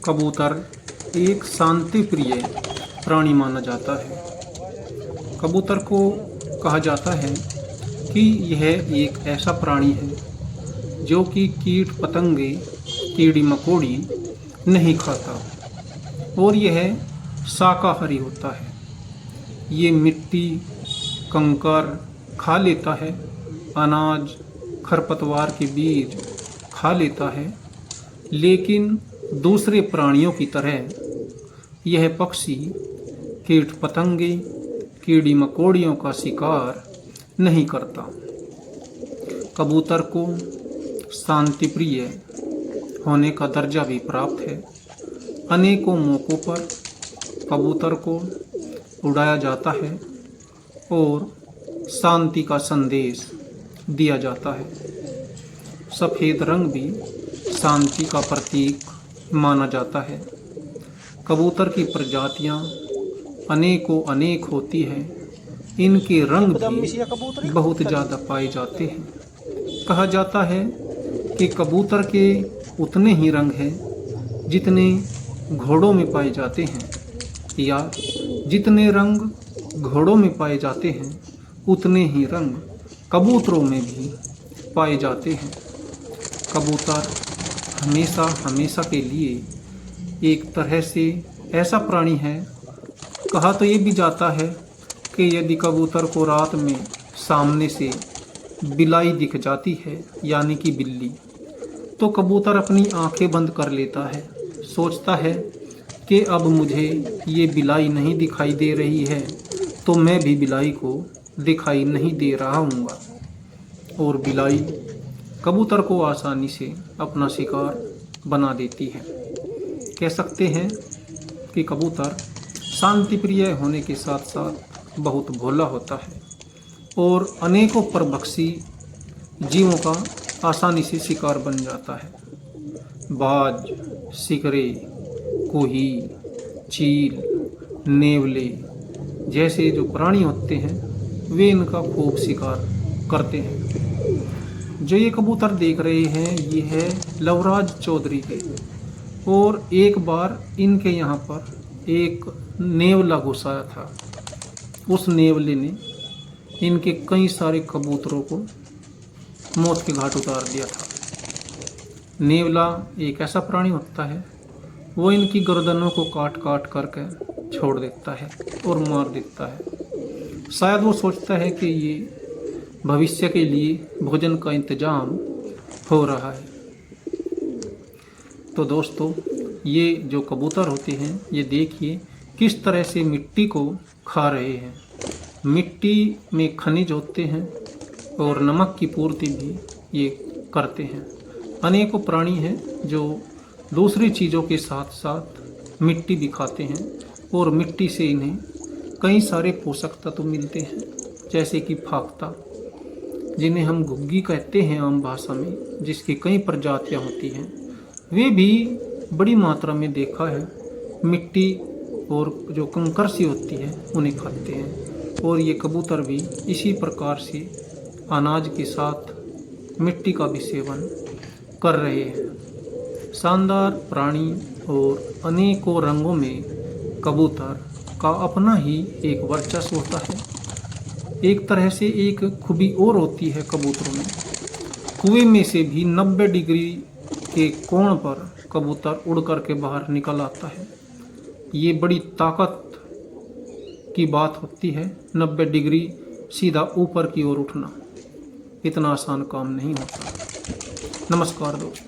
कबूतर एक शांति प्रिय प्राणी माना जाता है। कबूतर को कहा जाता है कि यह एक ऐसा प्राणी है जो कि कीट पतंगे, कीड़ी मकोड़ी नहीं खाता और यह शाकाहारी होता है। ये मिट्टी, कंकर खा लेता है, अनाज, खरपतवार के बीज खा लेता है, लेकिन दूसरे प्राणियों की तरह यह पक्षी कीट पतंगे, कीड़ी मकोड़ियों का शिकार नहीं करता। कबूतर को शांति प्रिय होने का दर्जा भी प्राप्त है। अनेकों मौक़ों पर कबूतर को उड़ाया जाता है और शांति का संदेश दिया जाता है। सफ़ेद रंग भी शांति का प्रतीक माना जाता है। कबूतर की प्रजातियां अनेकों अनेक होती हैं। इनके रंग भी बहुत ज़्यादा पाए जाते हैं। कहा जाता है कि कबूतर के उतने ही रंग हैं जितने घोड़ों में पाए जाते हैं, या जितने रंग घोड़ों में पाए जाते हैं उतने ही रंग कबूतरों में भी पाए जाते हैं। कबूतर हमेशा के लिए एक तरह से ऐसा प्राणी है। कहा तो ये भी जाता है कि यदि कबूतर को रात में सामने से बिलाई दिख जाती है, यानी कि बिल्ली, तो कबूतर अपनी आंखें बंद कर लेता है। सोचता है कि अब मुझे ये बिलाई नहीं दिखाई दे रही है तो मैं भी बिलाई को दिखाई नहीं दे रहा हूँगा, और बिलाई कबूतर को आसानी से अपना शिकार बना देती है। कह सकते हैं कि कबूतर शांति प्रिय होने के साथ साथ बहुत भोला होता है और अनेकों परभक्षी जीवों का आसानी से शिकार बन जाता है। बाज, सिकरे, कोही, चील, नेवले जैसे जो प्राणी होते हैं वे इनका खूब शिकार करते हैं। जो ये कबूतर देख रहे हैं ये है लवराज चौधरी के, और एक बार इनके यहाँ पर एक नेवला घुसाया था। उस नेवले ने इनके कई सारे कबूतरों को मौत के घाट उतार दिया था। नेवला एक ऐसा प्राणी होता है, वो इनकी गर्दनों को काट काट करके छोड़ देता है और मार देता है। शायद वो सोचता है कि ये भविष्य के लिए भोजन का इंतजाम हो रहा है। तो दोस्तों, ये जो कबूतर होते हैं ये देखिए किस तरह से मिट्टी को खा रहे हैं। मिट्टी में खनिज होते हैं और नमक की पूर्ति भी ये करते हैं। अनेकों प्राणी हैं जो दूसरी चीज़ों के साथ साथ मिट्टी भी खाते हैं और मिट्टी से इन्हें कई सारे पोषक तत्व मिलते हैं, जैसे कि फाख्ता, जिन्हें हम घुग्गी कहते हैं आम भाषा में, जिसकी कई प्रजातियां होती हैं। वे भी बड़ी मात्रा में देखा है मिट्टी और जो कंकर सी होती है उन्हें खाते हैं, और ये कबूतर भी इसी प्रकार से अनाज के साथ मिट्टी का भी सेवन कर रहे हैं। शानदार प्राणी और अनेकों रंगों में कबूतर का अपना ही एक वर्चस्व होता है। एक तरह से एक खूबी और होती है कबूतरों में, कुएं में से भी 90 डिग्री के कोण पर कबूतर उड़ कर के बाहर निकल आता है। ये बड़ी ताकत की बात होती है। 90 डिग्री सीधा ऊपर की ओर उठना इतना आसान काम नहीं होता। नमस्कार दोस्तों।